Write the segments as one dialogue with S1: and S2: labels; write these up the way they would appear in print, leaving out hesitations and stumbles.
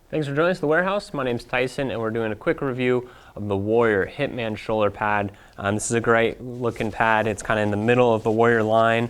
S1: Thanks for joining us at the warehouse. My name's Tyson and we're doing a quick review of the Warrior Hitman shoulder pad. This is a great looking pad. It's kind of in the middle of the Warrior line.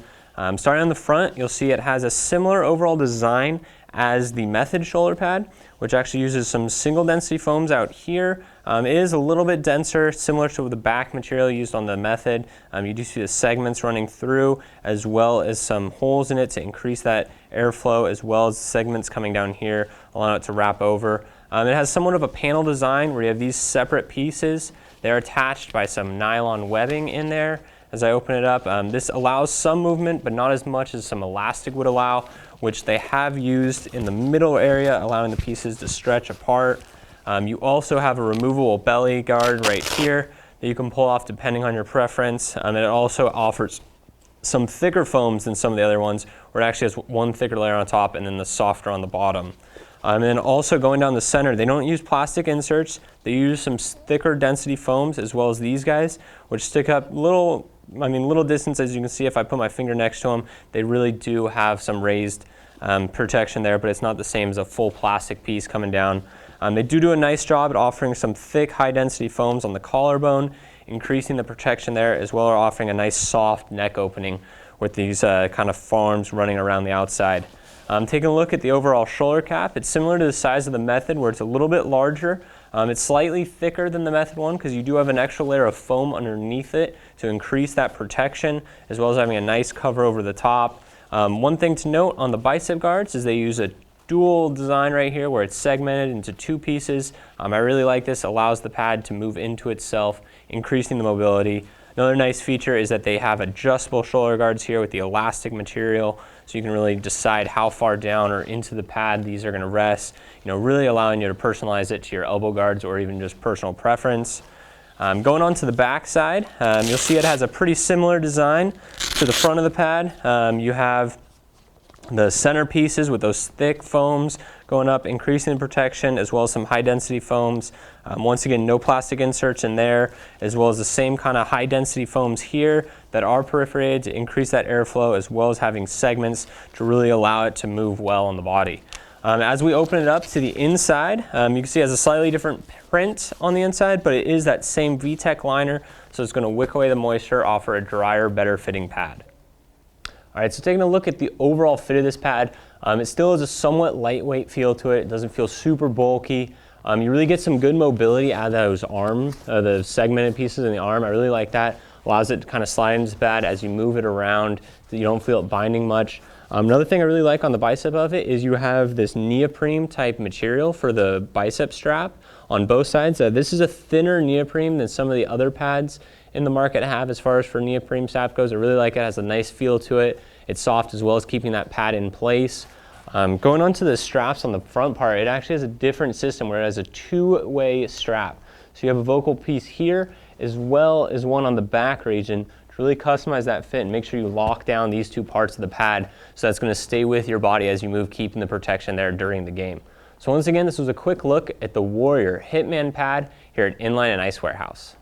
S1: Starting on the front, you'll see it has a similar overall design as the Method shoulder pad, which actually uses some single density foams out here. It is a little bit denser, similar to the back material used on the Method. You do see the segments running through, as well as some holes in it to increase that airflow, as well as segments coming down here, allowing it to wrap over. It has somewhat of a panel design where you have these separate pieces. They're attached by some nylon webbing in there. As I open it up, this allows some movement, but not as much as some elastic would allow, which they have used in the middle area, allowing the pieces to stretch apart. You also have a removable belly guard right here that you can pull off depending on your preference. And it also offers some thicker foams than some of the other ones, where it actually has one thicker layer on top and then the softer on the bottom. And then also going down the center, they don't use plastic inserts. They use some thicker density foams, as well as these guys, which stick up little distance. As you can see, if I put my finger next to them, they really do have some raised protection there, but it's not the same as a full plastic piece coming down. They do a nice job at offering some thick, high-density foams on the collarbone, increasing the protection there, as well as offering a nice soft neck opening with these kind of foams running around the outside. Taking a look at the overall shoulder cap, it's similar to the size of the Method, where it's a little bit larger. It's slightly thicker than the Method one because you do have an extra layer of foam underneath it to increase that protection, as well as having a nice cover over the top. One thing to note on the Bicep Guards is they use a dual design right here where it's segmented into two pieces. I really like this. Allows the pad to move into itself, increasing the mobility. Another nice feature is that they have adjustable shoulder guards here with the elastic material, so you can really decide how far down or into the pad these are going to rest, really allowing you to personalize it to your elbow guards or even just personal preference. Going on to the back side, you'll see it has a pretty similar design to the front of the pad. You have the center pieces with those thick foams going up, increasing the protection, as well as some high density foams. Once again, no plastic inserts in there, as well as the same kind of high density foams here that are perforated to increase that airflow, as well as having segments to really allow it to move well on the body. As we open it up to the inside, you can see it has a slightly different print on the inside, but it is that same VTech liner, so it's going to wick away the moisture, offer a drier, better fitting pad. All right, so taking a look at the overall fit of this pad, it still has a somewhat lightweight feel to it. It doesn't feel super bulky. You really get some good mobility out of those the segmented pieces in the arm. I really like that. Allows it to kind of slide into the pad as you move it around. You don't feel it binding much. Another thing I really like on the bicep of it is you have this neoprene type material for the bicep strap on both sides. This is a thinner neoprene than some of the other pads in the market have as far as for neoprene strap goes. I really like it. It has a nice feel to it. It's soft, as well as keeping that pad in place. Going on to the straps on the front part, it actually has a different system where it has a two-way strap. So you have a vocal piece here, as well as one on the back region, to really customize that fit and make sure you lock down these two parts of the pad so that's going to stay with your body as you move, keeping the protection there during the game. So once again, this was a quick look at the Warrior Hitman pad here at Inline and Ice Warehouse.